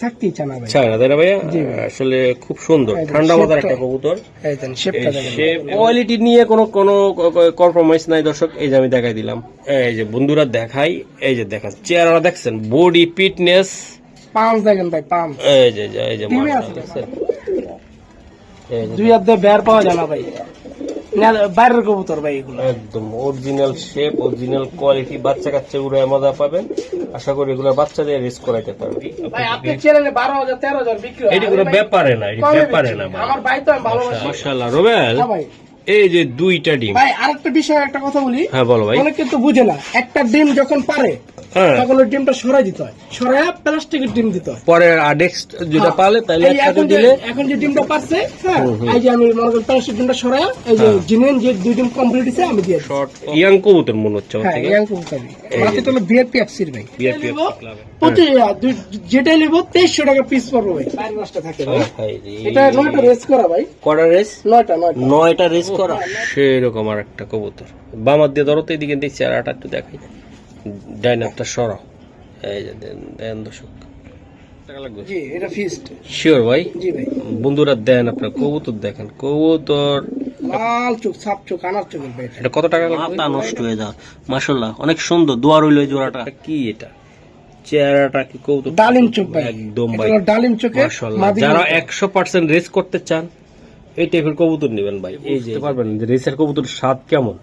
থাকতেই চানা ভাই চায়না তাই না ভাইয়া? আসলে খুব সুন্দর ঠান্ডা মাথার একটা কবুতর। কোয়ালিটি নিয়ে কোনো কম্প্রোমাইজ নাই দর্শক। এই যে আমি দেখাই দিলাম, এই যে বন্ধুরা দেখাই, এই যে দেখেন চেহারা দেখছেন, বডি ফিটনেস, পাঁচ দেখেন ভাই, পাঁচ এই যে এই যে মাশাআল্লাহ দেখছেন, দুই হাত দিয়ে বের পাওয়া যায় না ভাই, বাইরের কবুতর ভাই এগুলো একদম অরিজিনাল শেপ, অরিজিনাল কোয়ালিটি। বাচ্চা কাচ্চা উড়ে মজা পাবেন। আশা করি এগুলো বাচ্চা দিয়ে রেস করাইতে পারবে। ভাই আপনি চ্যানেলে 12,000 13,000 বিক্রি হয়, এটি কোনো ব্যাপারে না, এটি ব্যাপারে না ভাই। আমার ভাই তো আমি ভালোবাসি মাশাআল্লাহ। রোবেল ভাই, এই যে দুইটা ডিম ভাই আরেকটা বিষয় একটা কথা বলি। হ্যাঁ বলো ভাই। অনেক কিন্তু বুঝে না, একটা ডিম যখন পারে তখন ওই ডিমটা সরাই দিতে হয়, সরাই প্লাস্টিকের ডিম দিতে হয়। পরে নেক্সট যেটা পালে তাহলে একসাথে দিলে। এখন যে ডিমটা পারছে, হ্যাঁ এই যে আমি মনে করি প্লাস্টিক ডিমটা সরাই, এই যে জিনিয়ান যে দুই ডিম কমপ্লিট হইছে আমি দিয়ে শর্ট ইয়াং কবুতর মনে হচ্ছে আমার হ্যাঁ থেকে। ইয়াং কবুতর মাঝে তো বিআরপি এফসির ভাই, বিআরপি ক্লাবে প্রতি যেটা নিব 2300 টাকা পিস পড়বে ভাই, চার মাসটা থাকে ভাই। এটা 9টা রেস করা ভাই, কটা রেস? 9টা রেস করা। সেরকম আর একটা কবুতর বামার দিয়ে ধরো তো, এদিকে দেখছি আর আটা একটু দেখাই, ডাইনারটা সরাও, এই যে দেন দর্শক। টাকা লাগবে জি, এটা ফিক্সড শিওর ভাই। জি ভাই, বন্ধুরা দেন আপনার কবুতর দেখেন, কবুতর লাল চোখ, সাপ চোখ, আনার চোখের ভাই। এটা কত টাকা লাগবে? মাথা নষ্ট হয়ে যাওয়ার। মাশাআল্লাহ অনেক সুন্দর, দোয়া রইল এই জোড়াটা। কি এটা চেহারাটা কি কবুতর ডালিম চোখ ভাই, একদম ভাই, এটা ডালিম চোখে। মাশাআল্লাহ। যারা 100% রেস করতে চান এই টাইপের কবুতর নেবেন ভাই। এই যে পারবেন যে রেসের কবুতর স্বাদ কেমন,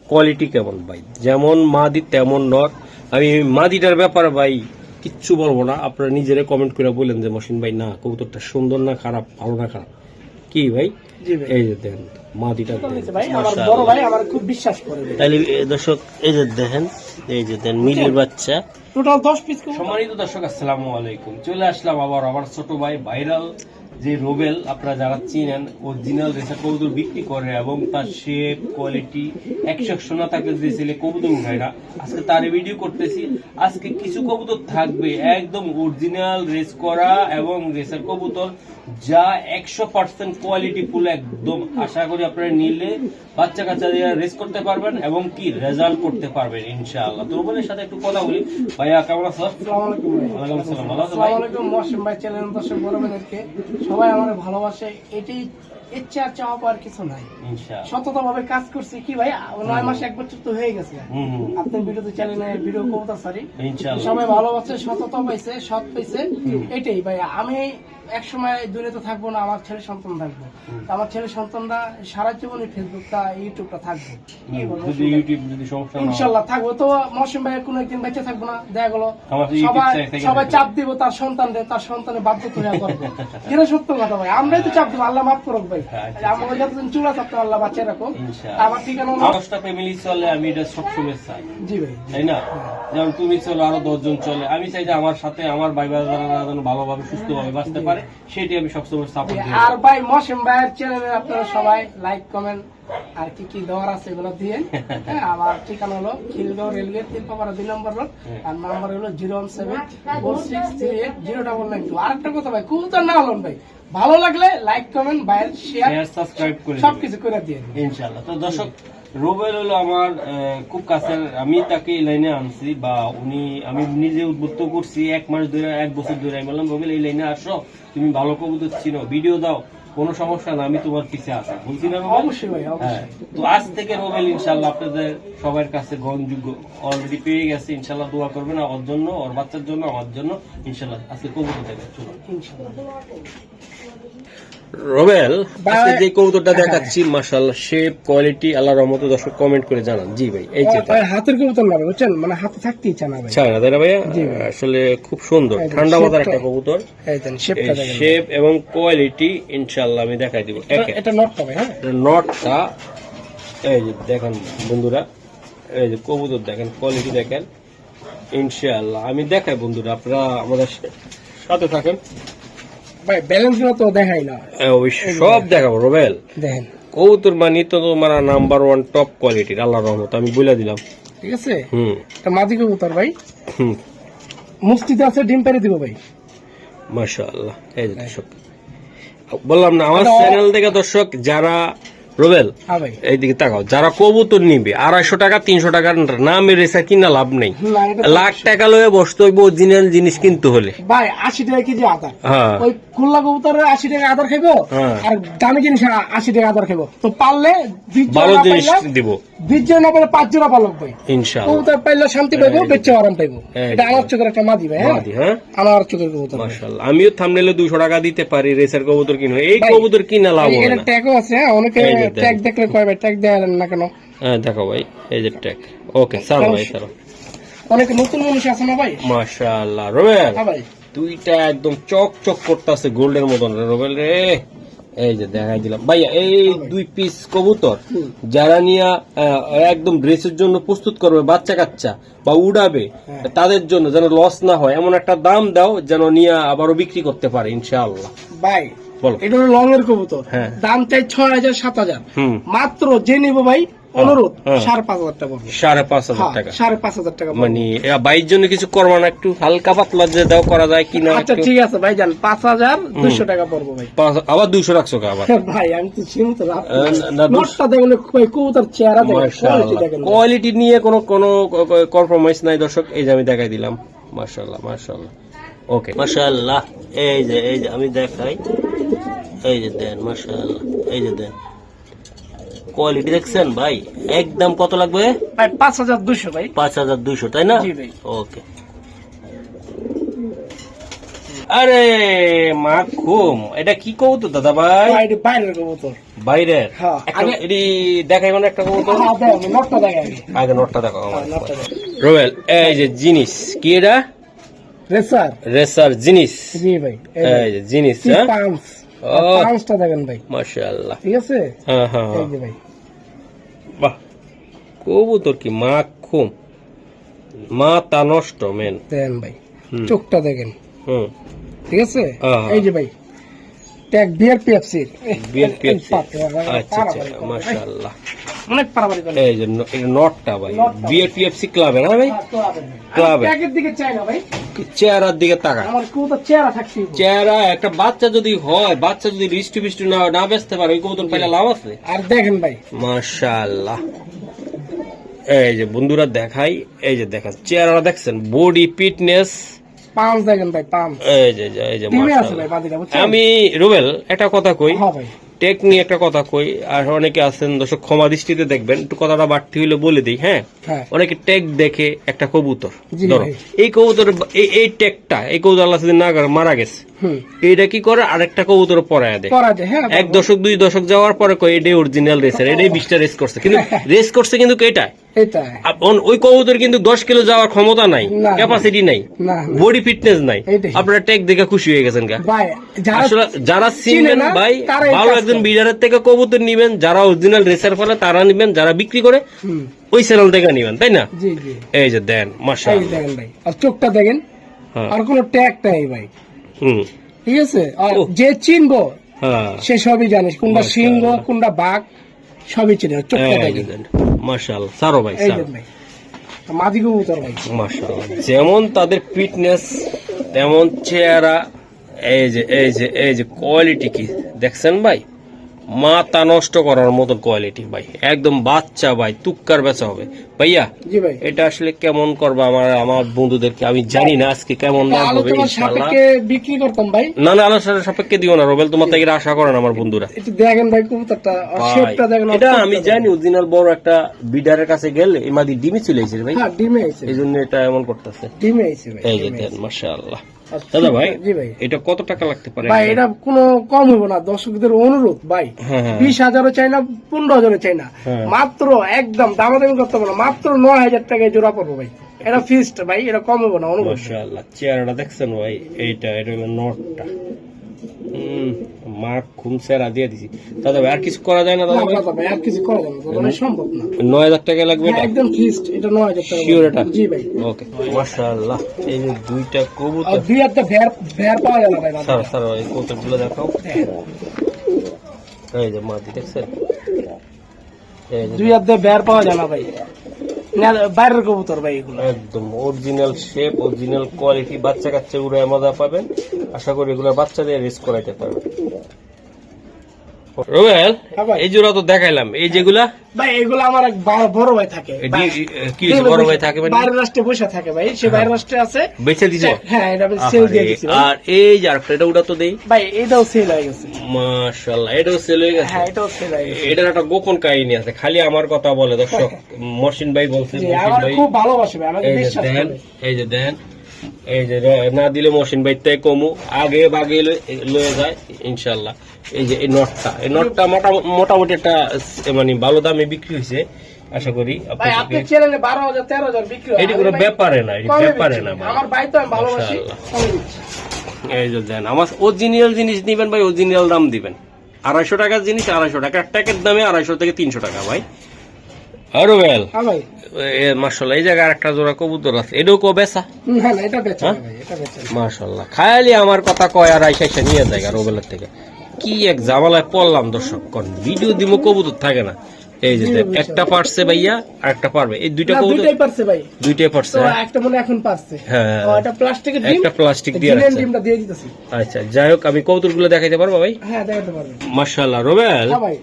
কোয়ালিটি কেমন ভাই। যেমন মাদি তেমন নর। আমি মাদিটার ব্যাপারে ভাই কিচ্ছু বলবো না, আপনারা নিজেরা কমেন্ট করে বলেন যে মহসিন ভাই না কবুতরটা সুন্দর না খারাপ, ভালো না খারাপ, কি ভাই। জি ভাই, এই যে দেন মাদিটা ভাই আমার বড় ভাই আমার খুব বিশ্বাস করে ভাই। তাইলে দর্শক এই যে দেখেন, এই যে দেন মিলির বাচ্চা। Total 10 piece. সম্মানিত দর্শক আসসালামু আলাইকুম, চলে আসলাম আবার ছোট ভাই ভাইরাল যে রোবেল, আপনারা যারা চিনেন অরিজিনাল রেসার কবুতর বিক্রি করে এবং তার শেপ কোয়ালিটি 100 না থাকলে যে ছেলে কবুতর উঠায় না, আজকে তার ভিডিও করতেছি। আজকে কিছু কবুতর থাকবে একদম অরিজিনাল রেস করা এবং রেসার কবুতর যা 100% কোয়ালিটি ফুল একদম। আশা করি আপনারা নিলে বাচ্চা কাচ্চা দিয়ে রেস করতে পারবেন এবং কি রেজাল্ট করতে পারবেন ইনশাআল্লাহ। তো রোবেলের সাথে একটু কথা বলি। ভাইয়া কেমন আছেন? আসসালামু আলাইকুম ভাই। ওয়ালাইকুম আসসালাম। ভালো আছেন ভাই? আসসালামু আলাইকুম মহসিন ভাই, চ্যানেল দর্শক বড়দেরকে সবাই আমার ভালোবাসে, এটাই ইচ্ছা চাওয়া পাওয়ার কিছু নাই। ইনশাআল্লাহ সততা ভাবে কাজ করছি কি ভাই, 9 মাস 1 বছর তো হয়ে গেছে আপনার ভিডিওতে, চ্যানেলে ভিডিও কবুতর সারি ইনশাআল্লাহ সবাই ভালোবাসে, সততা পাইছে, সৎ পাইছে, এটাই ভাই। আমি এক সময় দুনিয়াতে থাকবো না, আমার ছেলে সন্তান থাকবো, তো আমার ছেলে সন্তানরা সারা জীবনই ফেসবুকটা ইউটিউবটা থাকবো, কি বলবো, যদি ইউটিউব যদি সমস্যা না হয় ইনশাল্লাহ থাকবো। তো মহসিন ভাইয়ের কোনো একদিন বেঁচে থাকবো না, দেখা গেলো আমার ইউটিউব সবাই থেকে সবাই চাপ দিব তার সন্তানদের, তার সন্তানের বাধ্য করে করবো, যেটা সত্য কথা ভাই। আমরাই তো চাপ দিব, আল্লাহ মাফ করুক ভাই, আমরা যতদিন চূড়া থাকতো আল্লাহ বাঁচিয়ে রাখো। আমার ঠিকানা হলো 10টা ফ্যামিলি চলে, আমি এটা সবসময় চাই, জি ভাই, তাই না? যেমন তুমি চলো, আরো 10 জন চলে, আমি চাই যে আমার সাথে আমার ভাই বোনেরা যেন ভালোভাবে সুস্থভাবে বাঁচতে পারে, সেটাই আমি সবসময় সাপোর্ট দিই। আর ভাই মহসিন ভাইয়ের চ্যানেলে আপনারা সবাই লাইক কমেন্ট আর কি কি দেওয়ার আছে এগুলো দিয়ে। আমার ঠিকানা হলো খিলগাঁও রেলগেট 3 2 নম্বর রোড, আর নাম্বার হলো 01746380992। আরেকটা কথা ভাই, কবুতর না হলেন ভাই, ভালো লাগলে লাইক কমেন্ট ভাইয়ের শেয়ার সাবস্ক্রাইব করে সবকিছু করে দিয়ে ইনশাআল্লাহ। তো দর্শক রোবেল হলো আমার খুব কাছের, আমি তাকে এই লাইনে আনছি বা আমি নিজে উদ্বুদ্ধ করছি 1 মাস ধরে 1 বছর ধরে। আমি বললাম রোবেল এই লাইনে আসো, তুমি ভালো কবুতর চিনো, ভিডিও দাও, কোনো সমস্যা না, আমি তোমার পিছে আছি, বলছি না রোবেল? অবশ্যই ভাই, অবশ্যই। তো আজ থেকে রোবেল ইনশাআল্লাহ আপনাদের সবার কাছে গ্রহণযোগ্য অলরেডি পেয়ে গেছে। ইনশাআল্লাহ দোয়া করবেন ওর জন্য, ওর বাচ্চার জন্য, আমার জন্য। ইনশাআল্লাহ আজকে কবুতর দেবে চলো রোবেল। আজকে যে কবুতরটা দেখাচ্ছি মাশাআল্লাহ শেপ কোয়ালিটি আল্লাহর রহমতে, দর্শক কমেন্ট করে জানান। জি ভাই, এই যে ভাই হাতের কবুতর না বুঝছেন, মানে হাতে থাকতেই চানা ভাই, চায়না তাই না ভাইয়া? আসলে খুব সুন্দর ঠান্ডা মাথার একটা কবুতর। এই দেন শেপটা দেখেন, শেপ এবং কোয়ালিটি ইনশাআল্লাহ আমি দেখাই দিব। এটা নট পাবে, হ্যাঁ নটটা এই যে দেখেন বন্ধুরা, এই যে কবুতর দেখেন, কোয়ালিটি দেখেন ইনশাআল্লাহ আমি দেখাই বন্ধুরা, আপনারা আমাদের সাথে থাকেন ভাই। ব্যালেন্স গুলো তো দেখাই না, অবশ্যই সব দেখাবো রোবেল। দেখেন কবুতর মানে তো তোমার নাম্বার 1 টপ কোয়ালিটির, আল্লাহর রহমত আমি বলে দিলাম। ঠিক আছে, এটা মাদি কবুতর ভাই, মুস্তিতে আছে, ডিম পেরে দিব ভাই মাশাআল্লাহ। এই যে দর্শক বললাম না, আমার চ্যানেল থেকে দর্শক যারা রোবেল হ্যাঁ ভাই। এইদিকে তাকাও, যারা কবুতর নিবে 250 টাকা 300 টাকার নামে রেসা কিনা লাভ নেই, না, এটা তো লাখ টাকা লয়ে বসতে হইব অরিজিনাল জিনিস কিনতে হলে। ভাই 80 টাকা কেজি আদার, হ্যাঁ ওই খুলনা কবুতরের 80 টাকা আদার খাইবো, হ্যাঁ। আর দামি জিনিস 80 টাকা আদার খাইবো। তো পারলে 20 ভালো জোড়া জিনিস পাইলে দিব 20 জোড়া না পাইলে 5 জোড়া পালক ভাই। ইনশাআল্লাহ। কবুতর পাইলে শান্তি পাইবো, বেচে আরাম পাইবো। এই এটা আমার চোখের একটা মাদি ভাই। হ্যাঁ মাদি, হ্যাঁ আমার চোখের কবুতর ভাই। মাশাআল্লাহ। আমিও থাম্বনেলে 200 টাকা দিতে পারি রেসার কবুতর কিনবো, এই ভাই, কবুতর কিনা লাভ হবে এটা না। ট্যাগও আছে। হ্যাঁ অনেকে এই যে দেখ। ট্যাগ দেখলে কয় ভাই ট্যাগ দেয় না কেন? হ্যাঁ দেখো ভাই, এই যে ট্যাগ। ওকে ছাড়ো ভাই, ছাড়ো। অনেকে নতুন মানুষ আছে না ভাই। মাশাআল্লাহ রোবেল, হ্যাঁ ভাই। দুইটা একদম চক চক করতেছে গোল্ডের মতন রে রোবেল রে। এই যে দেখাই দিলাম ভাইয়া, এই 2 পিস কবুতর যারা নিয়া একদম ড্রেসের জন্য প্রস্তুত করবে, বাচ্চা কাচ্চা বা উড়াবে, তাদের জন্য যেন লস না হয় এমন একটা দাম দাও যেন নিয়ে আবারও বিক্রি করতে পারে ইনশাআল্লাহ। ভাই বলো। এটা হলো লং এর কবুতর, হ্যাঁ। দাম চাই 6000 7000, হুম। মাত্র যে নিবো ভাই অনুরোধ হ্যাঁ। 5500 টাকা পড়বে। 5,500 টাকা 5500 টাকা পড়বে। মানে বাইর জন্য কিছু করবা না, একটু হালকা পাতলা যে দাও করা যায় কিনা? আচ্ছা ঠিক আছে ভাই, যান 5200 টাকা পড়বে ভাই। আবার 200 রাখছো কা আবার? ভাই আমি তো সীমিত লাভ না, নোটটা দেখেন ভাই, কবুতর চেহারা দেখেন, কোয়ালিটি দেখেন। কোয়ালিটি নিয়ে কোনো কম্প্রোমাইজ নাই দর্শক, এই যে আমি দেখাই দিলাম। মাশাআল্লাহ মাশাআল্লাহ। ওকে মাশাআল্লাহ। এই যে আমি দেখাই, এই যে দেন মাশাআল্লাহ, এই যে দেন কোয়ালিটি দেখছেন ভাই। একদম কত লাগবে ভাই 5200 ভাই। 5200, তাই না? জি ভাই। ওকে। আরে মাখুম, এটা কি কবুতর দাদা ভাই? ভাই এটা বাইরের কবুতর। বাইরের? হ্যাঁ, একটা- এটি দেখাই মানে একটা কবুতর। হ্যাঁ দেখেন নোটটা দেখেন আগে। আগে নোটটা দেখো আমার। নোটটা দেখেন। রোবেল, এই যে জিনিস কি এটা? রেসার। রেসার জিনিস। জি ভাই। এই যে জিনিস, হ্যাঁ পাঁচ। ও। পাঁচটা দেখেন ভাই, মাশাআল্লাহ। ঠিক আছে? হ্যাঁ হ্যাঁ এই হ্যাঁ। যে ভাই, বাহ, কবুতর কি মাখুম, মাথা নষ্ট মেন। দেখেন ভাই হুম। চোখটা দেখেন, হুম। ঠিক আছে? হ্যাঁ। এই যে ভাই ট্যাগ বিআরপিএফসি। বিএনপিএফসি। আচ্ছা আচ্ছা মাশাআল্লাহ। অনেক পারাবারি করে। এই যে এটা নটটা ভাই, নটটা। বিএনপিএফসি ক্লাবে না ভাই? ক্লাবে। ট্যাগের দিকে চাই না ভাই, চেহারার দিকে তাকা। আমার কবুতর চেহারা থাকছে। চেহারা একটা বাচ্চা যদি হয়, বাচ্চা যদি রিস্টু বিস্টু না বেচতে পারে, ওই কবুতর পাইলে লাভ আছে। আর দেখেন ভাই, মাশাআল্লাহ। এই যে বন্ধুরা দেখাই, এই যে দেখেন চেহারা দেখছেন, বডি ফিটনেস। পাঁচ দেখেন ভাই, পাঁচ এই যে এই যে টিমে আছে মাশাআল্লাহ। ভাই বাদিরা, বুঝছেন? আমি রুবেল একটা কথা কই, হ্যাঁ ভাই। টেক নিয়ে একটা কথা কই, আর অনেকে আছেন দর্শক ক্ষমা দৃষ্টিতে দেখবেন, একটু কথাটা বাড়তি হইলে বলে দিই। হ্যাঁ, হ্যাঁ অনেকে টেক দেখে একটা কবুতর জি ধরো, ভাই। এই কবুতর এই টেকটা, এই কবুতর আল্লাহ যদি না করে মারা গেছে, হুম এইটা কি করে আরেকটা কবুতর পরায় দেয়। করা যায়। হ্যাঁ 1 দশক 2 দশক যাওয়ার পরে কয় এটাই অরিজিনাল রেসার, এটাই 20টা রেস করছে, কিন্তু রেস করছে কিন্তু এটা এটা ওই কবুতর কিন্তু 10 কিলো যাওয়ার ক্ষমতা নাই, না। ক্যাপাসিটি নাই, না, না। বডি ফিটনেস নাই। এইটাই। আপনারা টেক দেখে খুশি হয়ে গেছেন গা। ভাই যারা আসলে যারা চিনে চিনবেন না, ভাই, তারাই ভালো কাজ একজন করে। বিডারের থেকে কবুতর নিবেন, যারা অরিজিনাল রেসার ফলে তারা নিবেন, যারা বিক্রি করে হুম ওই চ্যানেল থেকে নিবেন, তাই না? জি জি। এই যে দেন এই মাশাআল্লাহ। দেখেন ভাই, আর চোখটা দেখেন, হ্যাঁ। আর কোনো ট্যাগ নাই ভাই, হুম। ঠিক আছে? আর ও। যে চিনবো হ্যাঁ। সে সবই জানিস, কোনটা মাশাআল্লাহ। সিংহ কোনটা বাঘ সবই চিনে, চোখটা এই যে দেখেন। দেন মাশাআল্লাহ। সারো ভাই, এই সারো। দেন ভাই, মাদি কবুতর ভাই। মাশাআল্লাহ, যেমন তাদের ফিটনেস তেমন চেহারা। এই যে এই যে কোয়ালিটি কি দেখছেন ভাই, মাথা নষ্ট করার মতো কোয়ালিটি ভাই, একদম বাচ্চা ভাই, তুক্কার বেচা হবে ভাইয়া। জি ভাই। এটা আসলে কেমন করবা আমার বন্ধুদেরকে আমি জানি না, আজকে কেমন দাম হবে আলোচনার ইনশাআল্লাহ। সাপেক্ষে বিক্রি করতাম ভাই। না না, আলোচনার সাপেক্ষে দিও না রবেল, তোমার থেকে আশা করেন আমার বন্ধুরা। একটু দেখেন ভাই কবুতরটা, আর ভাই, শেপটা দেখেন, আর এটা চোখটা আমি দেখেন। জানি অরিজিনাল বড় একটা বিডারের কাছে গেলে এই মাদি ডিমে চলে এসেছে ভাই, হ্যাঁ ডিমে আইছে, এই জন্য এটা এমন করতেছে। ডিমে আইছে ভাই। এই যে ডিমে দেন আইছে। মাশাআল্লাহ। আর দাদা ভাই, জি ভাই। এটা কত টাকা লাগতে পারে? ভাই এটা কোনো কম হইব না, দর্শকদের অনুরোধ ভাই, হ্যাঁ, হ্যাঁ। 20,000 চাই না, 15,000 চাই না, হ্যাঁ। মাত্র একদম দামাদামি করতে হবে না, মাত্র 9,000 টাকায় জোড়া পড়বো ভাই। এটা ফিক্সড ভাই, এটা কম হইব না, অনুরোধ। মাশাআল্লাহ, চেহারাটা দেখছেন ভাই, এটা হলো নটটা। মার্ক খুম চেহারা দিয়ে দিছি। দাদা ভাই আর কিছু করা যায় না? দাদা না, ভাই দাদা ভাই, আর কিছু করা যাবে না, দাদা ভাই, সম্ভব না। 9,000 টাকা লাগবে হ্যাঁ, এটা? একদম ফিক্সড, এটা 9,000 টাকা। শিওর এটা? জি ভাই। ওকে মাশাআল্লাহ। এই যে দুইটা আর কবুতর, দুই হাতে ভের পাওয়া গেল ভাই, দাদা। স্যার স্যার এই কবুতরগুলো দেখাও। হ্যাঁ, এই যে মাদি দেখছেন, এই যে দুই হাতে ভের পাওয়া যায় না ভাই, না, বাইরের কবুতর ভাই এগুলো। একদম অরিজিনাল শেপ, অরিজিনাল কোয়ালিটি, বাচ্চা কাচ্চা উড়ে মজা পাবেন। আশা করি এগুলো বাচ্চাদের রেস করাইতে পারবেন। রুবেল হ্যাঁ ভাই। এই জোড়া তো দেখাইলাম, এই যেগুলা ভাই এগুলো আমার এক বড় ভাই থাকে, কি হয়েছে, বড় ভাই থাকে মানে বাইরের রাষ্ট্রে বসে থাকে ভাই, সে বাইরের রাষ্ট্রে আছে। বেচে দিছো? হ্যাঁ, এটা আমি সেল দিয়ে দিছি ভাই। আর এই যে আরেকটা, এটা ওটা তো দেই। ভাই এটাও সেল হয়ে গেছে। মাশাআল্লাহ, এটাও সেল হয়ে গেছে। হ্যাঁ, এটাও সেল হয়ে গেছে। এটার একটা গোপন কাহিনী আছে, খালি আমার কথা বলে দর্শক। মহসিন ভাই বলছে, জি, মহসিন আমার ভাই খুব ভালোবাসে ভাই, আমাকে এই যে বিশ্বাস দেন, করে। এই যে দেন, এই যে না দিলে মহসিন ভাই তাই কমু আগে বাগে লয়ে যায় ইনশাল্লাহ। এই যে এই নটটা মোটামুটি একটা মানে ভালো দামে বিক্রি হয়েছে, আশা করি ভাই আপনি চ্যানেলে 12,000 13,000 বিক্রি হয়। এটি কোনো ব্যাপারে না, এটি কমে ব্যাপারে দিচ্ছি। না ভাই। আমার ভাই তো আমি ভালোবাসি, মাশাআল্লাহ। কমে দিচ্ছি। এই যে দেন, আমার অরিজিনাল জিনিস দিবেন ভাই, অরিজিনাল দাম দিবেন। 250 টাকার জিনিস 250 টাকা, ট্যাকের দামে 250 থেকে 300 টাকা ভাই। আরো বেল হ্যাঁ ভাই, মাশাআল্লাহ, এই জায়গায় একটা জোড়া কবুতর আছে, এটাও কো বেচা। না না, এটা বেচা না ভাই, এটা বেচা না। মাশাআল্লাহ, খায়ালি আমার কথা কয় আর আইসা নিয়ে যায় রোবেলের থেকে। কি এক জামালায় পড়লাম দর্শক, কোন ভিডিও দিমো কবুতর থাকে না। এই যে দেখ, একটা পারছে ভাইয়া আর একটা পারবে, এই দুইটা না, কবুতর দুইটাই পারছে ভাই। দুইটাই পারছে। তো একটা মনে এখন পারছে। হ্যাঁ। ও, এটা প্লাস্টিকের ডিম, একটা প্লাস্টিক দিয়ে জিনের রাখছে। ডিমটা দিয়ে দিতেছি। আচ্ছা, যাই হোক, আমি কবুতরগুলো দেখাইতে পারবো ভাই? হ্যাঁ, দেখাতে পারবেন। মাশাআল্লাহ রোবেল, হ্যাঁ ভাই।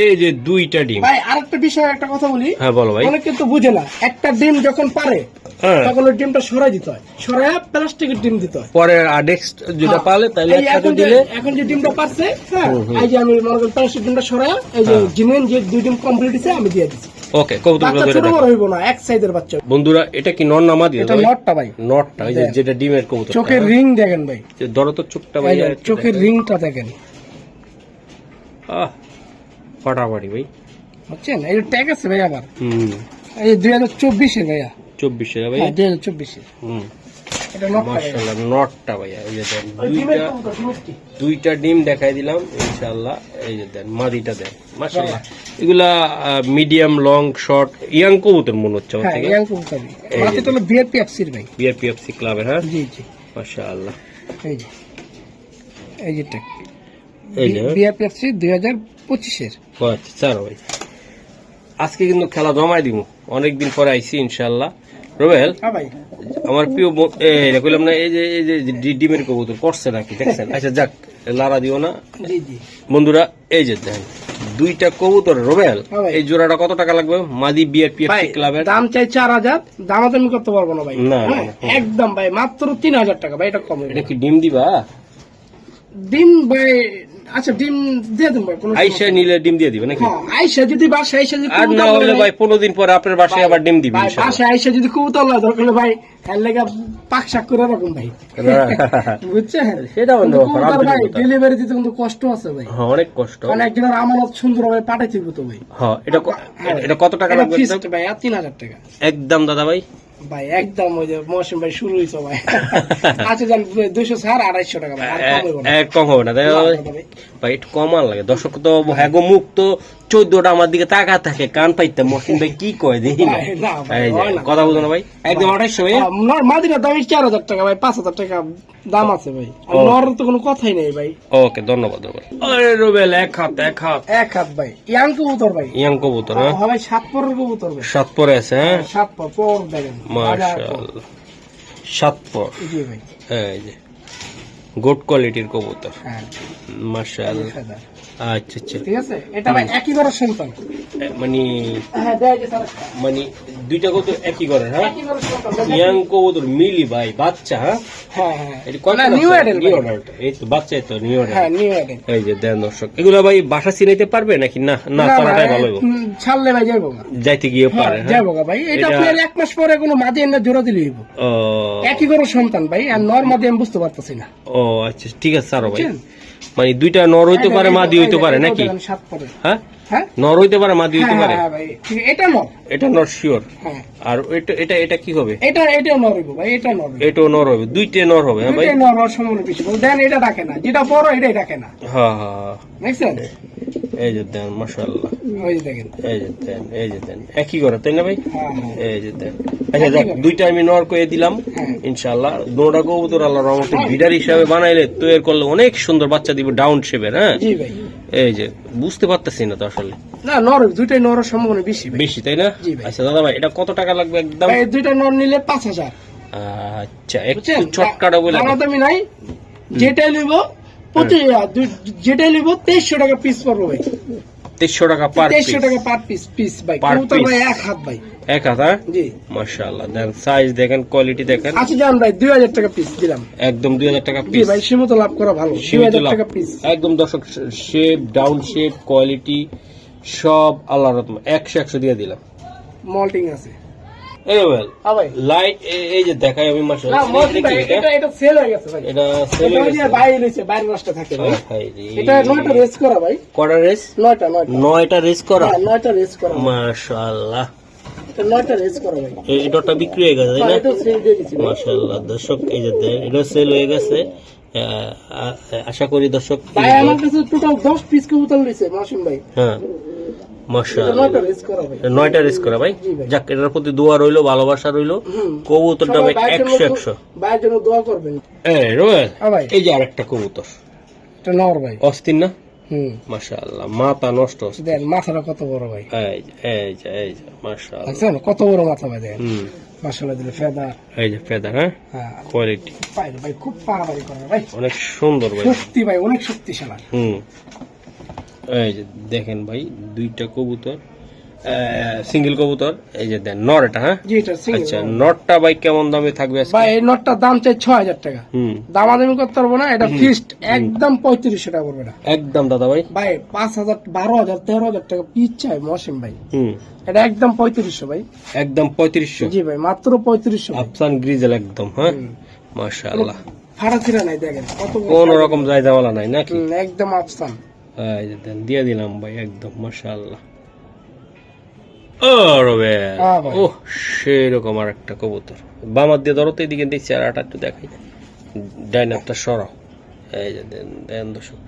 এই যে দুইটা ডিম। ভাই আরেকটা বিষয়, একটা কথা বলি। হ্যাঁ বলো ভাই। অনেকে তো বুঝে না, একটা ডিম যখন পারে হ্যাঁ, তখন ওই ডিমটা সরাই দিতে হয়, সরাই প্লাস্টিকের ডিম দিতে হয়। পরে আর নেক্সট যেটা পালে তাইলে এই একসাথে এখন দিলে এখন যে ডিমটা পারছে, হ্যাঁ, এই যে আমি মনে করি প্লাস্টিক ডিমটা সরাই, এই যে জিনেন যে দুই ডিম কমপ্লিট হয়েছে আমি দিয়ে দিচ্ছি। ওকে, কবুতরগুলো বাচ্চা ধরে ছোট দেখো বড় হইব না, এক সাইজের বাচ্চা। বন্ধুরা। এটা কি নর নামা দিয়ে এটা নটটা ভাই, নটটা, ওই যে দেন। যেটা ডিমের কবুতর, চোখের রিং দেখেন ভাই, ধরো তো চোখটা এই ভাই, যে চোখের রিংটা দেখেন, ফাটাফাটি ভাই। বুঝছেন? এই ট্যাগ আছে ভাই আবার, হুম, এই 2024 এর ভাইয়া। 24 ভাই। হ্যাঁ, 2024 এর। হুম, এটা নটটা ভাইয়া। মাশাআল্লাহ, নটটা ভাইয়া। এই যে দেন, ওই ডিমের কবুতর, ডিমেরটি। দুইটা ডিম দেখাই দিলাম ইনশাআল্লাহ। এই যে দেন, মাদিটা দেন, মাশাআল্লাহ। এগুলা মিডিয়াম, লং, শর্ট, ইয়াং কবুতর মনে হচ্ছে আমার হ্যাঁ, থেকে। ইয়াং কবুতর। এই মাটি যে তো বিআরপি এফসির ভাই। বিআরপিএফসি ক্লাবের। হ্যাঁ, জি জি, মাশাআল্লাহ। এই যে, এই যে ট্যাগ, এই যে বিআরপি এফসি 2025 এর। ও আচ্ছা, স্যার ভাই আজকে কিন্তু খেলা জমাই দিব, অনেকদিন পরে আইছি ইনশাআল্লাহ। রোবেল, হ্যাঁ ভাই, আমার প্রিয় কইলাম না, এই যে ডিমের কবুতর করছে নাকি দেখছেন? আচ্ছা যাক, লারা দিও না জি জি। বন্ধুরা। এই যে দেখেন, দুইটা কবুতর। রোবেল, হ্যাঁ ভাই। এই জোড়াটা কত টাকা লাগবে? মাদি ভাই বিআরপিএফসি ক্লাবের। দাম চাই 4,000, দামাদামি করতে পারবো না ভাই। না, হ্যাঁ, না, একদম ভাই মাত্র 3,000 টাকা ভাই, এটা কম এটা কি ডিম দিবা? ডিম ভাই, আচ্ছা ডিম দিয়ে দেন ভাই, কোনো আইসা নিলে ডিম দিয়ে দিবে নাকি? হ্যাঁ, আইসা যদি বাসায় আইসা যদি আর না কবুতর হলে হলে ভাই 15 দিন পরে আপনার বাসায় আবার ডিম দিবি ভাই, ইনশাআল্লাহ। বাসায় আইসা যদি কবুতর লাগে দরকার হলে ভাই এর লেগে পাক শাক করে রাখুন ভাই, বুঝছেন? সেটা অন্য কিন্তু ব্যাপার, কবুতর ভাই আন্তরিকতা। ডেলিভারি দিতে কিন্তু কষ্ট আছে ভাই, হ্যাঁ, অনেক কষ্ট। কারণ একজনের আমানত সুন্দরভাবে পাঠাইতে হবে তো ভাই। হ্যাঁ, এটা কত টাকা এটা লাগবে fixed একদম? ভাই, আর 3,000 টাকা একদম দাদা ভাই। ভাই, একদম ওই যে মৌসুম ভাই শুরু হয়েছে ভাই। আচ্ছা জান, 200 ছাড় 250 টাকা ভাই, আর কম হইব না। এক কম হবে না তাই না, ভাই? না ভাই। ভাই একটু কমান লাগে, দর্শক তো হ্যাগো মুখ তো 14টা আমার দিকে তাকা থাকে, কান পাইতাম মহসিন ভাই কি কয় দেখি না। ভাই, না ভাই, এই যে, হয় না। কথা বলতো না ভাই, একদম 2800 ভাই। মাদিনার দাম 4,000 টাকা ভাই, 5,000 টাকা দাম আছে ভাই, আর ও। নর তো কোনো কথাই নেই ভাই। ওকে, ধন্যবাদ রোবেল। আরে রোবেল, এক হাত এক হাত ভাই, ইয়াং কবুতর ভাই। ইয়াং কবুতর। হ্যাঁ, ভাই 7 পরের কবুতর ভাই, 7 পরে আছে। হ্যাঁ, 7 পর দেখেন, মাশাআল্লাহ, 7 পর। জি ভাই। এই যে গুড কোয়ালিটির কবুতর, হ্যাঁ, মাশাআল্লাহ। ফেদার। আচ্ছা আচ্ছা, ঠিক আছে, এটা ভাই একই ঘরের সন্তান। মানে হ্যাঁ, দেয় যে স্যার, মানে দুইটা কবুতর একই করে। হ্যাঁ, একই ঘরের সন্তান। ইয়াং কবুতর মিলি ভাই, বাচ্চা। হ্যাঁ, হ্যাঁ হ্যাঁ, এটা কত না, আছে? নিউ অ্যাডেল নিউ ভাই। অ্যাডাল্ট, এই তো বাচ্চাই তো, নিউ অ্যাডাল্ট। হ্যাঁ, নিউ অ্যাডেল। এই যে দেন দর্শক, এগুলো ভাই বাসা চিনাইতে পারবে নাকি? না না, না চলাটাই ভাই, ভালো হইব, ছাড়লে ভাই যাইবো না। যাইতে গিয়ে হ্যাঁ, পারে। হ্যাঁ, যাইবো গা ভাই, এটা এটা- আপনার 1 মাস পরে কোনো মাদি এনে জোড়া দিলে হইব। ও একই ঘরের সন্তান ভাই, আর নর মাদি আমি বুঝতে পারতেছি না। ও আচ্ছা, ঠিক আছে স্যার ভাই। বুঝছেন? মানে দুইটা নর হইতে পারে, মাদি হইতে পারে নাকি? 7 পরে। হ্যাঁ, হ্যাঁ, নর হইতে পারে, মাদি হইতে হ্যাঁ, পারে। হ্যাঁ ভাই, ঠিক, এটা নর। এটা নর শিওর। হ্যাঁ, আর এটা এটা এটা কি হবে? এটাও নর হইব ভাই, এটা নর হইব। এটাও নর হবে, দুইটা নর হবে। হ্যাঁ ভাই, দুইটাই নর হওয়ার সম্ভাবনা বেশি। দেন এটা ডাকে না, যেটা বড় এটাই ডাকে না, হ্যাঁ হ্যাঁ হ্যাঁ। দেখছেন? এই যে দেন, মাশাআল্লাহ। ওই যে দেখেন। এই যে দেন, এই যে দেন, একই করে তাই না ভাই? হ্যাঁ হ্যাঁ এই যে দেন। আচ্ছা যাক, দুইটা আমি নর করে দিলাম হ্যাঁ। ইনশাআল্লাহ। দুটা কবুতর আল্লাহর রহমতে বিডার হিসাবে বানাইলে তৈরি করলে অনেক সুন্দর বাচ্চা দিব, ডাউন শেপের। হ্যাঁ, জি ভাই। এই যে বুঝতে পারতেছি না তো আসলে, না, নর দুইটাই নরের সম্ভাবনা বেশি ভাই। বেশি তাই না? জি ভাই। আচ্ছা দাদা ভাই, এটা কত টাকা লাগবে একদম? ভাই, দুইটা নর নিলে 5,000। আচ্ছা, একটু বুঝছেন? ছটকাটা বলে দেন। দামাদামি নাই, যেটাই লইব যেটাই নিবো 2300 টাকা পিস পড়বো ভাই, 2300 টাকা পার 2300 টাকা পার পিস পিস ভাই। Per কবুতর piece। ভাই এক হাত ভাই। এক হাজার। জি মাশাআল্লাহ, দেন সাইজ দেখেন, কোয়ালিটি দেখেন, আচ্ছা জান ভাই 2000 টাকা পিস দিলাম। একদম 2000 টাকা জি পিস। ভাই সীমিত লাভ করা ভালো, 2000 টাকা পিস। একদম দর্শক, শেপ, ডাউন শেপ, কোয়ালিটি সব আল্লাহর রহমতে 100 দিয়ে দিলাম। মল্টিং আছে। এই রোবেল হ্যাঁ ভাই। লাইট, এই যে দেখাই আমি না মাশাআল্লাহ, মল্টিং ভাই, এটা সেল হয়ে গেছে ভাই। এটা সেল এটা হয়ে ওই যে গেছে। বাইরে রয়েছে, বাইরে নষ্ট থাকে ভাই। ভাই রে, এটা 9টা রেস করা ভাই, কটা রেস? 9টা 9টা রেস করা, 9টা রেস করা। মাশাআল্লাহ। এটা 9টা রেস করা ভাই। এটাটা বিক্রি হয়ে গেছে তাই না? এটা সেল দিয়ে দিছি ভাই। মাশাআল্লাহ দর্শক, এই যে দেন এটা সেল হয়ে গেছে। আশা করি দর্শক, ভাই আমার কাছে টোটাল 10 পিস কবুতর রয়েছে মাসুম ভাই। হ্যাঁ এটা মাশাআল্লাহ, 9টা রেস করা ভাই। 9টা রেস করা ভাই। জি ভাই। যাক, এটার প্রতি দোয়া রইলো, ভালোবাসা রইলো। কবুতরটা ভাই 100। ভাইয়ের জন্য দোয়া করবেন। এই রোবেল, হ্যাঁ ভাই। এই যে আরেকটা কবুতর, এটা নর ভাই। অস্থির না? হুম মাশাআল্লাহ, মাথা নষ্ট হচ্ছে। দেন মাথাটা কত বড় ভাই, এই যে মাশাআল্লাহ। দেখছেন কত বড় মাথা ভাই। দেখেন হুম, মাশাআল্লাহ দিলে ফেদার। এই যে ফেদার, হ্যাঁ, হ্যাঁ কোয়ালিটি পাইলে ভাই খুব পারাপারি করে ভাই। অনেক সুন্দর ভাই। শক্তি ভাই, অনেক শক্তিশালী। হুম, এই যে দেখেন ভাই, দুইটা কবুতর, সিঙ্গেল কবুতর। এই যে দেন নর, এটা হ্যাঁ। জি এটা সিঙ্গেল। আচ্ছা, নটটা ভাই কেমন দামে থাকবে আজকে? ভাই এই নটটার দাম চাই 6000 টাকা। হুম, দামাদামি করতে পারবো না, এটা ফিক্সড একদম 3500 টাকা পড়বে না একদম দাদা ভাই। ভাই। 5000 12000 13000 টাকা পিস চাই মৌসুম ভাই। হুম, এটা একদম 3500 ভাই। একদম 3500। জি ভাই মাত্র 3500 ভাই। আফসান গ্রিজেল একদম, হ্যাঁ, মাশাআল্লাহ। ফাড়া ছিড়া নাই দেখেন কত বড়। কোন রকম জায়দাওয়ালা নাই নাকি? একদম আফসান। এই যে দেন, দিয়ে দিলাম ভাই, একদম মাশাআল্লাহ। ও রবে, হ্যাঁ ভাই। ও সেই রকম আর একটা কবুতর। বামার দিয়ে ধরো তো, এদিকে দেখছি, আর একটু দেখাই, ডাইনারটা সরাও। এই যে দেন দেন দর্শক,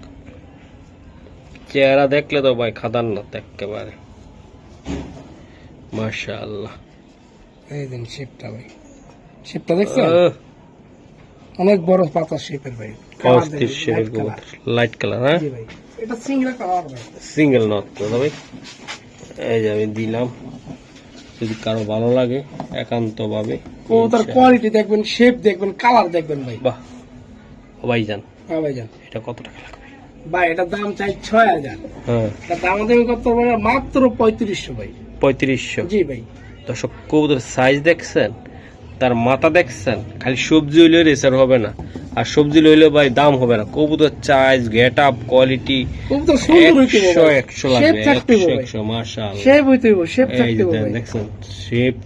চেহারা দেখলে তো ভাই খাদান না একেবারে, মাশাআল্লাহ। এই দেন শেপটা ভাই, শেপটা দেখছেন অনেক বড় পাতা শেপের ভাই। অস্থির শেপের কবুতর, লাইট কালার, হ্যাঁ, জি ভাই এটা সিঙ্গেল কালার ভাই। সিঙ্গেল নট দাদা ভাই। এই যে আমি দিলাম, যদি কারো ভালো লাগে একান্ত ভাবে। কবুতর কোয়ালিটি দেখবেন, শেপ দেখবেন, কালার দেখবেন ভাই। বাহ, ভাইজান হ্যাঁ ভাইজান। এটা কত টাকা লাগবে? ভাই এটার দাম চাই 6000। হ্যাঁ, এটা দামাদামি করতে পারবো না, মাত্র 3500 ভাই। 3500। জি ভাই। দর্শক, কবুতর সাইজ দেখছেন, তার মাথা দেখছেন, খালি সবজি হইলে রেসার হবে না, আর সবজি হইলে ভাই দাম হবে না। কবুতর সাইজ, গেট আপ, কোয়ালিটি কবুতর সুন্দর হইতে হবে ভাই। 100 শেপ লাগবে, থাকতে হবে ভাই। 100 মাশাআল্লাহ। শেপ হইতে হবে, শেপ এই থাকতে যে হবে ভাই। দেখছেন শেপ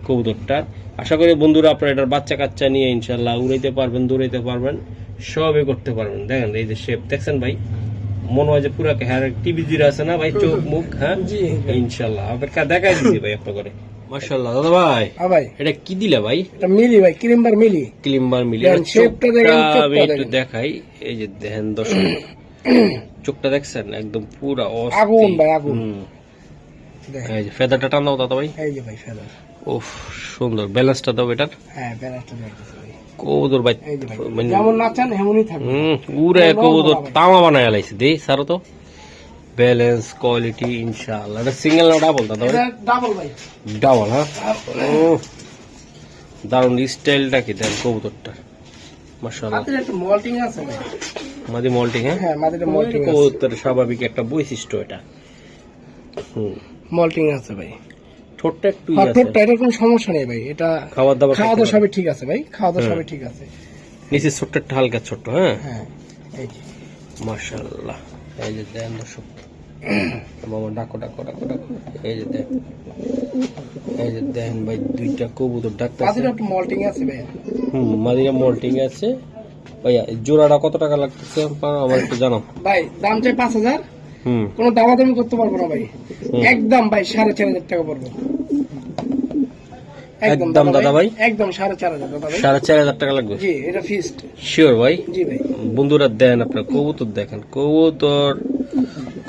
কবুতরটা। আশা করি বন্ধুরা আপনারা এটার বাচ্চা কাচ্চা নিয়ে ইনশাল্লাহ উড়াইতে পারবেন, দৌড়াইতে পারবেন, সবই করতে পারবেন। দেখেন এই যে শেপ দেখছেন ভাই, মনে হয় যে পুরো হ্যাঁ টিভি জিরা আছে না ভাই, চোখ মুখ, হ্যাঁ, জি ইনশাল্লাহ আপনাকে দেখাই দিচ্ছি ভাই আপনার করে। মাশাআল্লাহ দাদা ভাই, হ্যাঁ ভাই। এটা কি দিলে ভাই? এটা মিলি ভাই, ক্রিমবার মিলি। ক্লিম্বার মিলি। দেখেন, শেপটা দেখেন, চোখটা আমি একটু দেখেন। দেখাই, এই যে দেখেন দর্শক, চোখটা দেখছেন একদম পুরা আগুন ভাই, আগুন। দেখেন এই যে ফেদারটা টান দাও দাদা ভাই। এই যে ভাই ফেদার। উফ, সুন্দর ব্যালেন্সটা দাও এটার। হ্যাঁ ব্যালেন্সটা দেখতেছি ভাই। কবুতর ভাই, এই যে ভাই মানে যেমন নাচান এমনই থাকবে। উড়ে কবুতর তামা বানায় লাইছে দেই সারো তো। ব্যালেন্স, কোয়ালিটি ইনশাআল্লাহ। এটা সিঙ্গেল না ডাবল দাদা? এটা ডাবল ভাই। ডাবল, হ্যাঁ। দারুণ স্টাইলটা কি দেন কবুতরটা, মাশাআল্লাহ। মাটির একটা মল্টিং আছে ভাই। মাদি মল্টিং, হ্যাঁ, হ্যাঁ মাটিতে মল্টিং আছে। কবুতরের স্বাভাবিক একটা বৈশিষ্ট্য এটা। মল্টিং আছে ভাই। ঠোঁটটা একটু হ্যাঁ ঠোঁটটা, এটা কোনো সমস্যা নেই ভাই। এটা খাওয়া দাওয়া খাওয়া দাওয়া সবই ঠিক আছে ভাই, খাওয়া দাওয়া সবই ঠিক আছে। নিচে ছোট্ট হালকা ছোট্ট, হ্যাঁ, হ্যাঁ এই যে মাশাআল্লাহ। এই যে দেন দর্শক, মামা ডাকো ডাকো ডাকো ডাকো। এই যে দেন, এই যে দেন ভাই, দুইটা কবুতর ডাকতেছে। মাটির একটা মল্টিং আছে ভাই। মাদিরা মল্টিং আছে ভাইয়া। এই জোড়াটা কত টাকা লাগতেছে আমার একটু জানাও ভাই। দাম চাই 5000। হুম, কোনো দামাদামি করতে পারবো না ভাই। একদম ভাই 4500 টাকা পড়বে। একদম দাদা ভাই, একদম 4500 দাদা ভাই। 4500 টাকা লাগবে? জি এটা ফিক্সড। শিওর ভাই? জি ভাই। বন্ধুরা দেন, আপনার কবুতর দেখেন, কবুতর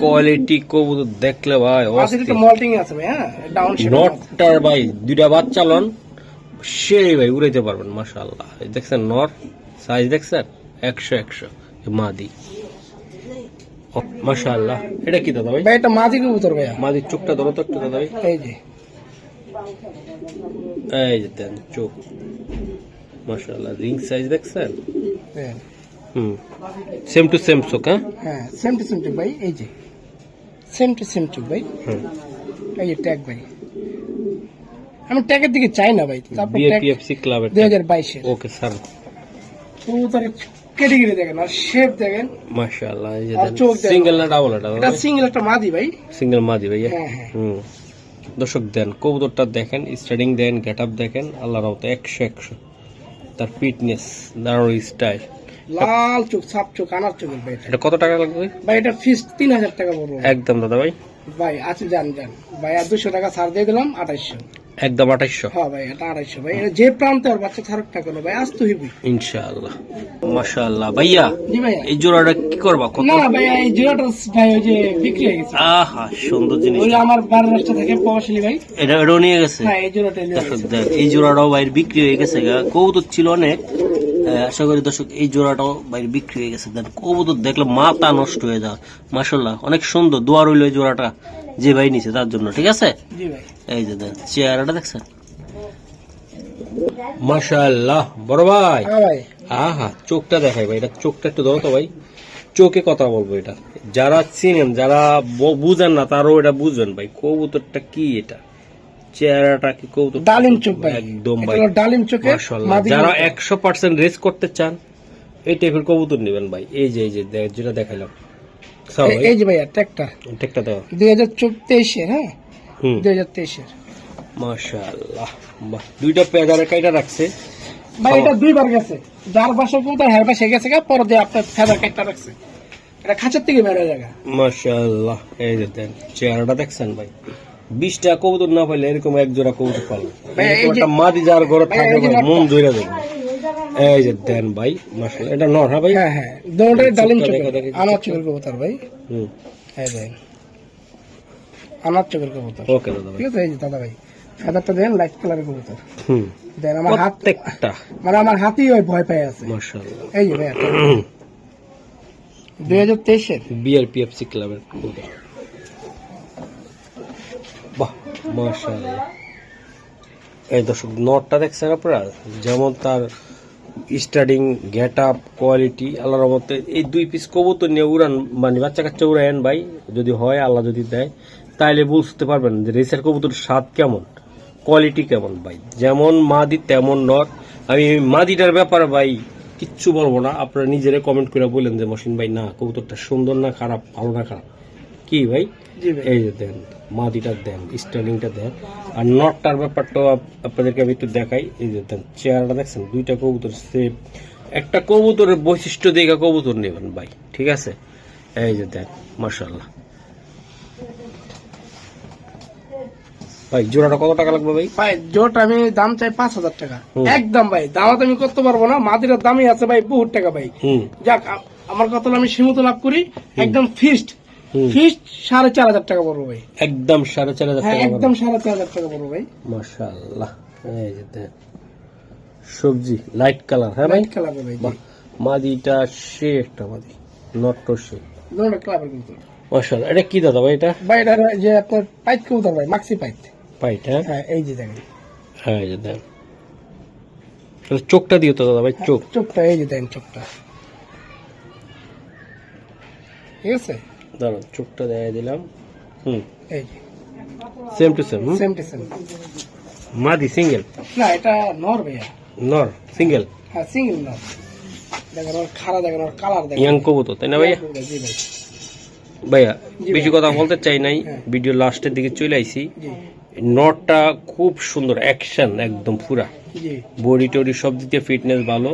কোয়ালিটি, কবুতর দেখলে ভাই মাটির একটা মল্টিং আছে ভাই। হ্যাঁ ডাউন শেপ। নটটার ভাই দুইটা বাচ্চা লন, সেই ভাই উড়াইতে পারবেন মাশাআল্লাহ। এই দেখছেন নর সাইজ দেখছেন, 100 মাদি, মাশাআল্লাহ। এটা কি দাদা ভাই? ভাই এটা মাদি কবুতর ভাই। মাদির চোখটা ধরো তো একটু দাদা ভাই। এই যে এই যে দেন চোখ, মাশাআল্লাহ। রিং সাইজ দেখছেন, দেখেন। সেম টু সেম চোখ, হ্যাঁ? হ্যাঁ সেম টু সেম ভাই, এই যে সেম টু সেম চোখ ভাই, হুম। এই যে ট্যাগ ভাই, আমি ট্যাগের দিকে চাই না ভাই। তারপর ট্যাগ বিএপিএফসি ক্লাবের 2022 এর ওকে স্যার। কবুতরের ক্যাটাগরি দেখেন আর শেপ দেখেন, মাশাআল্লাহ। এই যে আর চোখ দেখেন। সিঙ্গেল না ডাবল? এটা সিঙ্গেল একটা মাদি ভাই। সিঙ্গেল মাদি ভাইয়া। হ্যাঁ হ্যাঁ হুম। দর্শক দেন কবুতরটা দেখেন, স্টার্টিং দেন, গেট আপ দেখেন, আল্লাহর রহমতে 100 তার ফিটনেস, দারুণ স্টাইল। লাল চোখ, সাপ চোখ, আনার চোখের ভাই। এটা কত টাকা লাগবে ভাই? ভাই এটা ফিস 3000 টাকা পড়বে একদম দাদা ভাই, ভাই। আছে জান ভাই, আর 200 টাকা ছাড় দিয়ে দিলাম, 2800। একদম 2800। হ্যাঁ ভাই এটা 2800 ভাই। এটা যে প্রান্তে আর বাচ্চা ছাড়ক টাকা ভাই, আসতে হইবি ইনশাআল্লাহ। মাশাআল্লাহ ভাইয়া, জি ভাইয়া। এই জোড়াটা কি করবা? কত? না ভাই এই জোড়াটা ভাই ওই যে বিক্রি হয়ে গেছে। আহা সুন্দর জিনিস। ওই যে আমার বাড়ির রাস্তা থেকে প্রবাসী ভাই। এটাও নিয়ে গেছে। হ্যাঁ এই জোড়াটা নিয়ে দর্শক গেছে। দেন এই জোড়াটাও বাইরে বিক্রি হয়ে গেছে গা। কবুতর ছিল অনেক, আশা করি দর্শক এই জোড়াটাও বাইরে বিক্রি হয়ে গেছে। দেন কবুতর দেখলে মাথা নষ্ট হয়ে যাওয়া। মাশাআল্লাহ অনেক সুন্দর। দোয়া রইল এই জোড়াটা যে ভাই নিছে তার জন্য, ঠিক আছে? জি ভাই। এই যে দেন চেহারাটা দেখছেন, মাশাআল্লাহ বড় ভাই। হ্যাঁ ভাই। আহা চোখটা দেখাই ভাই, এটা চোখটা একটু ধরো তো ভাই। চোখে কথা বলবো, এটা যারা চিনেন, যারা বুঝেন না তারও এটা বুঝবেন ভাই। কবুতরটা কি, এটা চেহারাটা কি কবুতর? ডালিম চোখ ভাই, একদম ভাই, এটা হলো ডালিম চোখে মাশাআল্লাহ। মাদি যারা কবুতর। 100% রেস করতে চান এই টাইপের কবুতর নেবেন ভাই। এই যে যেটা দেখাইলাম, সাও ভাই এই যে ভাইয়া ট্যাগটা টেকটা দাও। 2023 এর, হ্যাঁ হুম 2023 এর মাশাআল্লাহ। বাহ, দুইটা পেয়ারে কাইটা রাখছে ভাই। এটা দুইবার গেছে, যার বাসা কোথায় হ্যাঁ বাসা গেছে গা, পরে দিয়ে আপনার ফেদার কাটটা রাখছে। এটা খাঁচার থেকে বের হয়ে যাবে। মাশাআল্লাহ। এই যে দেন চেহারাটা দেখছেন ভাই, 20টা কবুতর না পাইলে এরকম এক জোড়া কবুতর পালো। ভাই, এই যে- একটা মাদি যার ঘরে ভাই, থাকে এই যে ভাই, একটা- মন ধরে যাবে। এই যে দেন ভাই মাশাআল্লাহ, এটা নর? হ্যাঁ ভাই। হ্যাঁ হ্যাঁ দুটোই ডালিম চোখটা চোখের, দেখো, দেখো, আমার চোখটা। চোখের কবুতর ভাই। হুম হ্যাঁ ভাই আমার চোখের কবুতর। ওকে দাদা ভাই। ঠিক আছে এই যে দাদা ভাই, ফেদারটা দেন লাইট কালারের কবুতর। হুম দেন আমার হাত, প্রত্যেকটা মানে আমার হাতই ওই ভয় পেয়ে আছে। মাশাআল্লাহ। এই যে ভাই 2023 এর। বিআরপিএফসি ক্লাবের কবুতর। বাহ মাশাআল্লাহ। এই দর্শক নটটা দেখছেন আপনারা, যেমন তার স্টার্টিং গেট আপ কোয়ালিটি, আল্লাহর রহমতে এই 2 পিস কবুতর নিয়ে উড়ান, মানে বাচ্চা কাচ্চা উড়ায়েন ভাই, যদি হয় আল্লাহ যদি দেয়, তাইলে বুঝতে পারবেন যে রেসের কবুতর স্বাদ কেমন, কোয়ালিটি কেমন ভাই। যেমন মাদি তেমন নর। আমি মাদিটার ব্যাপারে ভাই কিচ্ছু বলবো না, আপনারা নিজেরা কমেন্ট করে বলেন যে মহসিন ভাই না কবুতরটা সুন্দর না খারাপ, ভালো না খারাপ, কি ভাই? জি ভাই। এই যে দেন মাদিটা দেন, স্টার্লিংটা দেন, আর নটটার ব্যাপারটাও আপনাদেরকে আমি একটু দেখাই। এই যে দেন চেহারাটা দেখছেন, দুইটা কবুতর সেম। একটা কবুতরের বৈশিষ্ট্য দেখে কবুতর নেবেন ভাই, ঠিক আছে? এই যে দেন মাশাআল্লাহ। ভাই জোড়াটা কত টাকা লাগবে ভাই? ভাই জোট আমি দাম চাই 5000 টাকা হুম। একদম ভাই। দামাত আমি করতে পারবো না, মাদিরার দামই আছে ভাই বহুত টাকা ভাই। হুম যাক আমার কথা হলো আমি সীমিত লাভ করি, একদম ফিক্সড হুম। 4500 টাকা পড়বো ভাই। একদম 4500 হ্যাঁ টাকা একদম 4500 টাকা পড়বো ভাই। মাশাআল্লাহ। এই যে দেন সবজি লাইট কালার, হ্যাঁ ভাই। লাইট কালার ভাই। বাহ, মাদিটা সে একটা মাদি, নটটো সে। দুটো ক্লাবের কিন্তু মাশাআল্লাহ। এটা কি দাদা ভাই? এটা ভাই এটা যে আপনার পাইত কবুতর ভাই, মাক্সি পাইত। পাইট, হ্যাঁ হ্যাঁ এই যে দেখেন হ্যাঁ এই যে দেন। তাহলে চোখটা দিও তো দাদা ভাই, চোখ। চোখটা, এই যে দেখেন চোখটা, ঠিক আছে? দাঁড়ান চোখটা দেখাই দিলাম। হুম এই যে same to same. Same to same. মাদি সিঙ্গেল? না এটা নর ভাইয়া। নর সিঙ্গেল? হ্যাঁ সিঙ্গেল নর। দেখেন ওর খাড়া, দেখেন ওর কালার দেখেন। ইয়াং কবুতর তাই না ভাইয়া? জি ভাই। ভাইয়া জি বেশি ভাই। কথা বলতে চাই নাই, হ্যাঁ। ভিডিও লাস্টের দিকে চলে আইছি। জি নটটা খুব সুন্দর, অ্যাকশন একদম পুরা, জি বডি টডি সব দিতে ফিটনেস ভালো।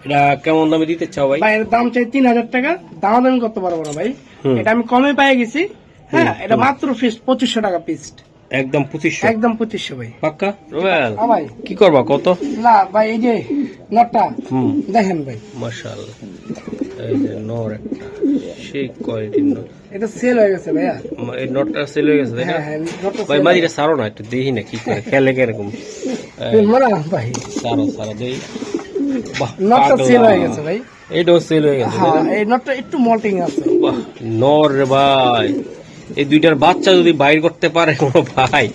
এটা কেমন দামে দিতে চাও ভাই? ভাই এর দাম চাই 3000 টাকা। দাম আমি করতে পারবো না ভাই, হুম। এটা আমি কমে পেয়ে গেছি। হ্যাঁ এটা মাত্র ফিস 2500 টাকা পিস, একদম 2500? একদম 2500 ভাই। পাক্কা রুবেল? হ্যাঁ ভাই। কি করবা কত? না ভাই এই যে নটটা হুম দেখেন ভাই, মাশাআল্লাহ। এই যে নর একটা সেই কোয়ালিটির নর। এটা সেল হয়ে গেছে ভাইয়া। এই নটটা সেল হয়ে গেছে তাই না? হ্যাঁ হ্যাঁ নটটা ভাই sell মাদিটা সারো না, একটু দেখি না কি করে খেলে কিরকম। হয়ে গেছে। মানে ভাই সারো সারো দেই। বাহ নটটা পাগলা। সেল হয়ে গেছে ভাই। এইটাও সেল হয়ে গেছে তাই হ্যাঁ না? এই নটটা একটু মল্টিং আছে। বাহ নর রে ভাই, এই দুইটার বাচ্চা যদি বাইর করতে পারে কোনো ভাই,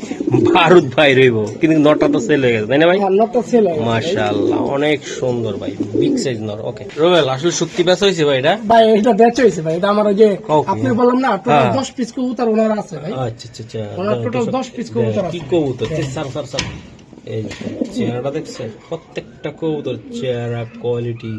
বারুদ ভাই রইব। কিন্তু নটা তো সেল হয়ে গেছে, তাই না ভাই? হ্যাঁ, নটটা ছেলে মাশাআল্লাহ, অনেক সুন্দর ভাই, বিগ সাইজ নর। ওকে রোবেল, আসলে সত্যি বেচা হয়েছে ভাই এটা? ভাই এটা বেচ হয়েছে ভাই, এটা আমার ওই যে Okay. আপনি বললাম না টোটাল হ্যাঁ। 10 পিস কবুতর ওনার আছে ভাই। আচ্ছা আচ্ছা আচ্ছা, ওনার টোটাল 10 পিস কবুতর কি আছে। কবুতর স্যার স্যার স্যার, এই যে চেহারাটা দেখছেন, প্রত্যেকটা কবুতর চেহারা, কোয়ালিটি,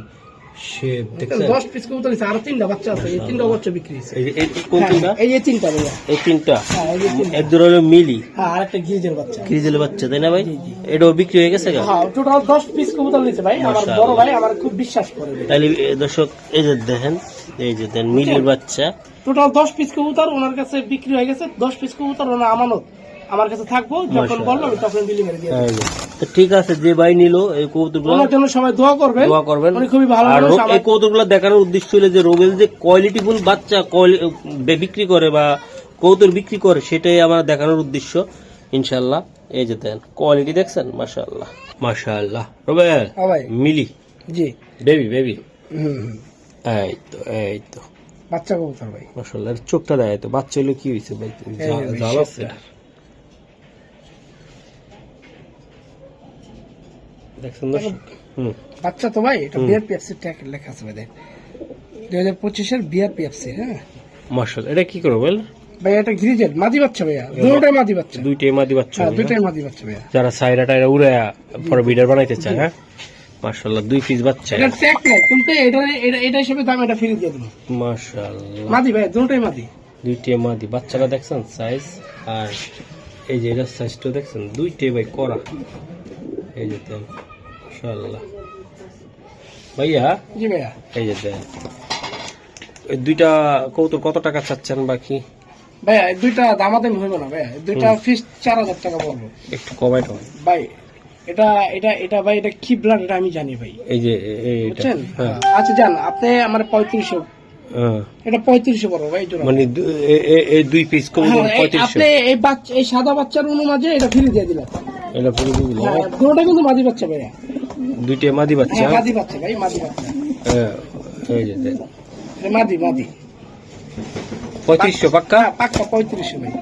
শেপ দেখছেন। 10 পিস কবুতর আছে, আর 3টা বাচ্চা আছে, এই 3টা বাচ্চা বিক্রি হয়েছে। এই কোন তিনটা? হ্যাঁ, এই যে 3টা ভাইয়া। এই তিনটা, হ্যাঁ, এই যে 3টা। এক দুটো হলো মিলি, হ্যাঁ, আরেকটা গিরিজের বাচ্চা। ক্রিজেল বাচ্চা, তাই না ভাই? এটাও বিক্রি হয়ে গেছে গা? হ্যাঁ, টোটাল 10 পিস কবুতর নিয়েছে ভাই, আমার মাশাআল্লাহ। বড় ভাই আমার খুব বিশ্বাস করে ভাই। তাহলে দর্শক এই যে দেখেন, এই যে দেন মিলির বাচ্চা। টোটাল 10 পিস কবুতর ওনার কাছে বিক্রি হয়ে গেছে। 10 পিস কবুতর ওনার আমানত আমার কাছে থাকবো, যখন মাশাআল্লাহ। বললো আমি তখন ডেলিভারি দিয়ে দেব। এই যে। তো ঠিক আছে, যে ভাই নিল এই কবুতরগুলো ওনার জন্য সবাই দোয়া করবেন, দোয়া করবেন। উনি খুবই ভালো আর মানুষ। এই কবুতরগুলো দেখানোর উদ্দেশ্য হলো যে রোবেল যে কোয়ালিটিফুল বাচ্চা বিক্রি করে বা কবুতর বিক্রি করে, সেটাই আমার দেখানোর উদ্দেশ্য ইনশাল্লাহ। এই যে দেন কোয়ালিটি দেখছেন, মাশাআল্লাহ মাশাআল্লাহ। রোবেল, হ্যাঁ ভাই। মিলি জি। বেবি বেবি, হুম, এই তো বাচ্চা কবুতর ভাই। মাশাআল্লাহ। এর চোখটা দেয় তো, বাচ্চা হইলো কি হয়েছে ভাই? ভাই, জাল আছে শেপটা। দেখছেন দর্শক? বাচ্চা তো ভাই, এটা বিআরপিএফসি ট্যাগ লেখা আছে ভাই, 2025 এর বিআরপিএফসি। হ্যাঁ মাশাআল্লাহ। এটা কি করো বল ভাই, এটা গ্রিজেল মাদি বাচ্চা ভাইয়া, দুটোটাই মাদি বাচ্চা। দুইটাই মাদি বাচ্চা হ্যাঁ, হবে না? দুটোই মাদি বাচ্চা ভাইয়া। যারা সাইরা টাইরা উড়ে পরে বিডার বানাইতে চায়, হ্যাঁ মাশাআল্লাহ, 2 পিস বাচ্চা। এটা ট্যাগ নাই, কিন্তু এটা হিসেবে দাম এটা ফ্রি দিয়ে দেবো। মাশাআল্লাহ, মাদি ভাই, দুটোটাই মাদি। দুইটাই মাদি। বাচ্চাটা দেখছেন সাইজ, আর এই যে এটা সাইজটা দেখছেন, দুইটাই ভাই করা। এই যে দেন মাশাআল্লাহ ভাইয়া, জি ভাইয়া। এই যে দেন এই দুইটা কবুতর কত টাকা চাচ্ছেন বাকি? ভাইয়া এই দুইটা দামাদামি হইব না ভাইয়া, এই দুইটা ফিস 4000 টাকা পড়বে একটু কমাই কমাই। ভাই। এটা এটা এটা ভাই, এটা কি ব্লাড এটা আমি জানি ভাই, এই যে এইটা, বুঝছেন? হ্যাঁ আচ্ছা জান, আপনি আমার 3500, হ্যাঁ। এটা 3500 পড়বে ভাই জোড়া। মানে এই 2 পিস কবুতর হ্যাঁ, 3500, আপনি এই বাচ্চা, এই সাদা বাচ্চার অনুমাঝে এটা ফ্রি দিয়ে দিলাম। এটা পুরো দিল। হ্যাঁ, দুটোটা কিন্তু মাদি বাচ্চা ভাইয়া। দুইটাই মাদি বাচ্চা, হ্যাঁ, মাদি বাচ্চা ভাই, মাদি বাচ্চা। হ্যাঁ। এই যে দেন এটা মাদি মাদি। 3500 পাক্কা। হ্যাঁ, পাক্কা 3500 ভাই।